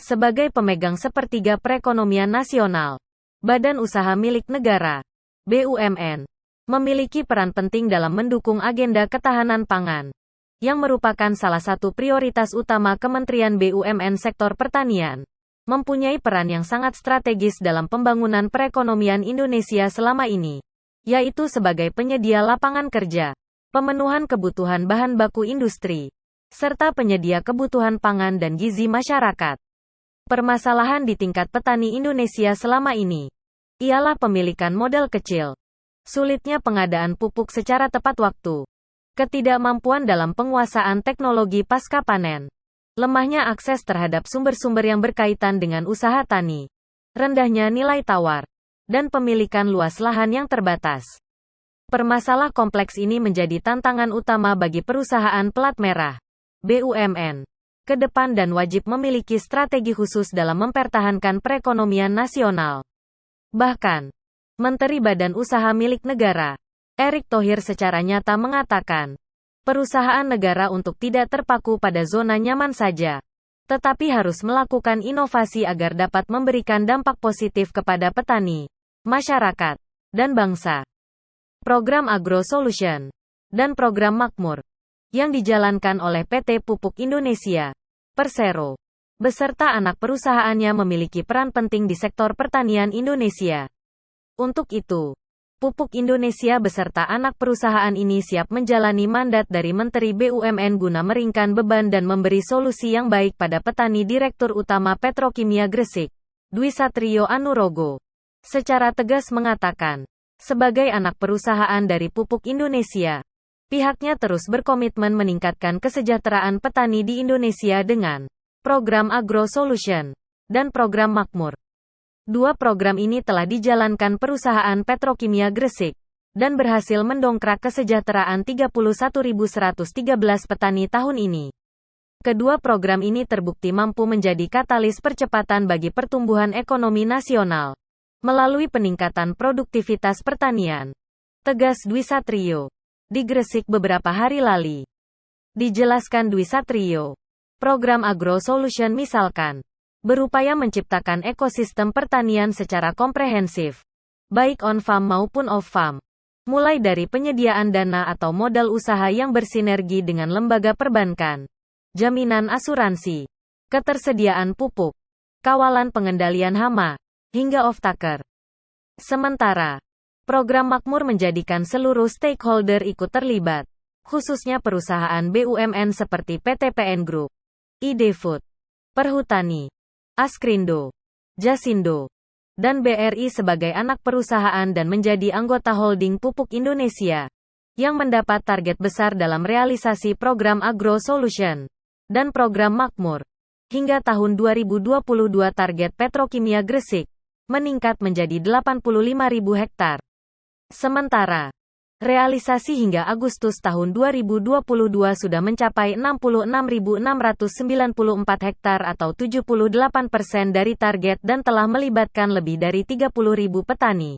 Sebagai pemegang sepertiga perekonomian nasional, Badan Usaha Milik Negara (BUMN) memiliki peran penting dalam mendukung agenda ketahanan pangan, yang merupakan salah satu prioritas utama Kementerian BUMN sektor pertanian. Mempunyai peran yang sangat strategis dalam pembangunan perekonomian Indonesia selama ini, yaitu sebagai penyedia lapangan kerja, pemenuhan kebutuhan bahan baku industri, serta penyedia kebutuhan pangan dan gizi masyarakat. Permasalahan di tingkat petani Indonesia selama ini ialah pemilikan modal kecil, sulitnya pengadaan pupuk secara tepat waktu, ketidakmampuan dalam penguasaan teknologi pasca panen, lemahnya akses terhadap sumber-sumber yang berkaitan dengan usaha tani, rendahnya nilai tawar, dan pemilikan luas lahan yang terbatas. Permasalah kompleks ini menjadi tantangan utama bagi perusahaan pelat merah (BUMN) ke depan dan wajib memiliki strategi khusus dalam mempertahankan perekonomian nasional. Bahkan, Menteri Badan Usaha Milik Negara, Erick Thohir secara nyata mengatakan, perusahaan negara untuk tidak terpaku pada zona nyaman saja, tetapi harus melakukan inovasi agar dapat memberikan dampak positif kepada petani, masyarakat, dan bangsa. Program Agro Solution dan Program Makmur yang dijalankan oleh PT Pupuk Indonesia, Persero, beserta anak perusahaannya memiliki peran penting di sektor pertanian Indonesia. Untuk itu, Pupuk Indonesia beserta anak perusahaan ini siap menjalani mandat dari Menteri BUMN guna meringkan beban dan memberi solusi yang baik pada petani. Direktur Utama Petrokimia Gresik, Dwi Satrio Anurogo, secara tegas mengatakan, sebagai anak perusahaan dari Pupuk Indonesia, pihaknya terus berkomitmen meningkatkan kesejahteraan petani di Indonesia dengan Program Agro Solution dan Program Makmur. Dua program ini telah dijalankan perusahaan Petrokimia Gresik dan berhasil mendongkrak kesejahteraan 31.113 petani tahun ini. Kedua program ini terbukti mampu menjadi katalis percepatan bagi pertumbuhan ekonomi nasional melalui peningkatan produktivitas pertanian, tegas Dwi Satrio di Gresik beberapa hari lalu. Dijelaskan Dwi Satrio, program Agro Solution misalkan berupaya menciptakan ekosistem pertanian secara komprehensif, baik on-farm maupun off-farm, mulai dari penyediaan dana atau modal usaha yang bersinergi dengan lembaga perbankan, jaminan asuransi, ketersediaan pupuk, kawalan pengendalian hama, hingga off-taker. Sementara, Program Makmur menjadikan seluruh stakeholder ikut terlibat, khususnya perusahaan BUMN seperti PT PN Group, ID Food, Perhutani, Askrindo, Jasindo, dan BRI sebagai anak perusahaan dan menjadi anggota holding Pupuk Indonesia, yang mendapat target besar dalam realisasi program Agro Solution dan program Makmur. Hingga tahun 2022 target Petrokimia Gresik meningkat menjadi 85.000 hektar. Sementara, realisasi hingga Agustus tahun 2022 sudah mencapai 66.694 hektar atau 78% dari target dan telah melibatkan lebih dari 30.000 petani.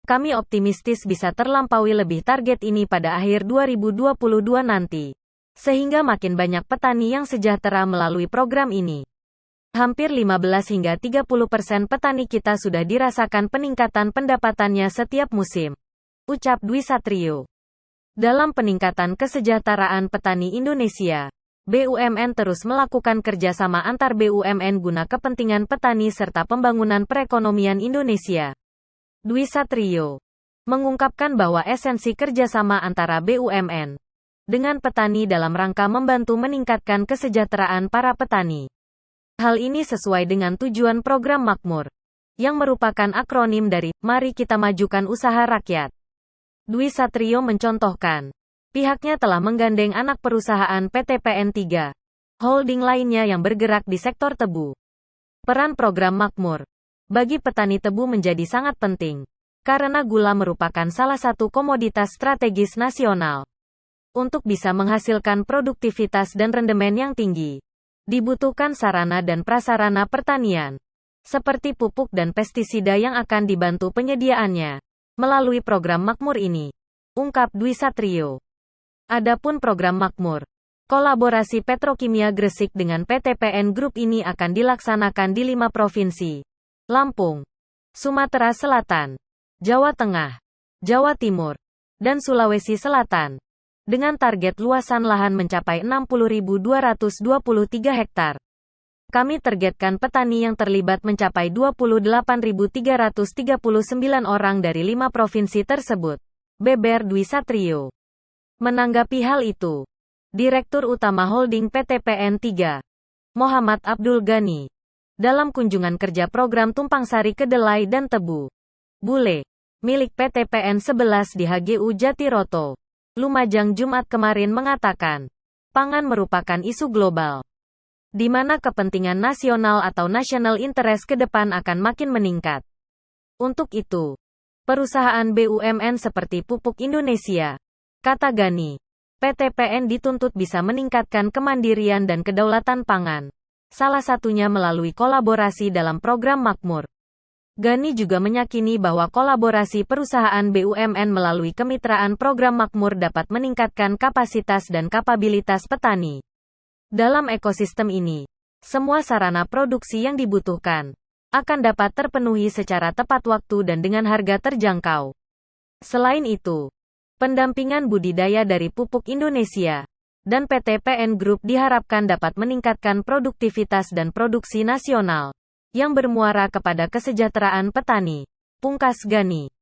Kami optimistis bisa terlampaui lebih target ini pada akhir 2022 nanti, sehingga makin banyak petani yang sejahtera melalui program ini. Hampir 15 hingga 30% petani kita sudah dirasakan peningkatan pendapatannya setiap musim, ucap Dwi Satrio. Dalam peningkatan kesejahteraan petani Indonesia, BUMN terus melakukan kerjasama antar BUMN guna kepentingan petani serta pembangunan perekonomian Indonesia. Dwi Satrio mengungkapkan bahwa esensi kerjasama antara BUMN dengan petani dalam rangka membantu meningkatkan kesejahteraan para petani. Hal ini sesuai dengan tujuan program Makmur, yang merupakan akronim dari Mari Kita Majukan Usaha Rakyat. Dwi Satrio mencontohkan, pihaknya telah menggandeng anak perusahaan PT PN 3, holding lainnya yang bergerak di sektor tebu. Peran program Makmur bagi petani tebu menjadi sangat penting, karena gula merupakan salah satu komoditas strategis nasional. Untuk bisa menghasilkan produktivitas dan rendemen yang tinggi, dibutuhkan sarana dan prasarana pertanian, seperti pupuk dan pestisida yang akan dibantu penyediaannya melalui program Makmur ini, ungkap Dwi Satrio. Adapun program Makmur, Kolaborasi Petrokimia Gresik dengan PT PN Group ini akan dilaksanakan di 5 provinsi: Lampung, Sumatera Selatan, Jawa Tengah, Jawa Timur, dan Sulawesi Selatan, dengan target luasan lahan mencapai 60.223 hektar. Kami targetkan petani yang terlibat mencapai 28.339 orang dari 5 provinsi tersebut, beber Dwi Satrio. Menanggapi hal itu, Direktur Utama Holding PT PN 3, Muhammad Abdul Ghani, dalam kunjungan kerja program Tumpang Sari Kedelai dan Tebu, Bule, milik PT PN 11 di HGU Jatiroto, Lumajang Jumat kemarin mengatakan, pangan merupakan isu global, di mana kepentingan nasional atau national interest ke depan akan makin meningkat. Untuk itu, perusahaan BUMN seperti Pupuk Indonesia, kata Ghani, PT PN dituntut bisa meningkatkan kemandirian dan kedaulatan pangan, salah satunya melalui kolaborasi dalam program Makmur. Ghani juga meyakini bahwa kolaborasi perusahaan BUMN melalui kemitraan program Makmur dapat meningkatkan kapasitas dan kapabilitas petani. Dalam ekosistem ini, semua sarana produksi yang dibutuhkan akan dapat terpenuhi secara tepat waktu dan dengan harga terjangkau. Selain itu, pendampingan budidaya dari Pupuk Indonesia dan PT PN Group diharapkan dapat meningkatkan produktivitas dan produksi nasional, yang bermuara kepada kesejahteraan petani, pungkas Ghani.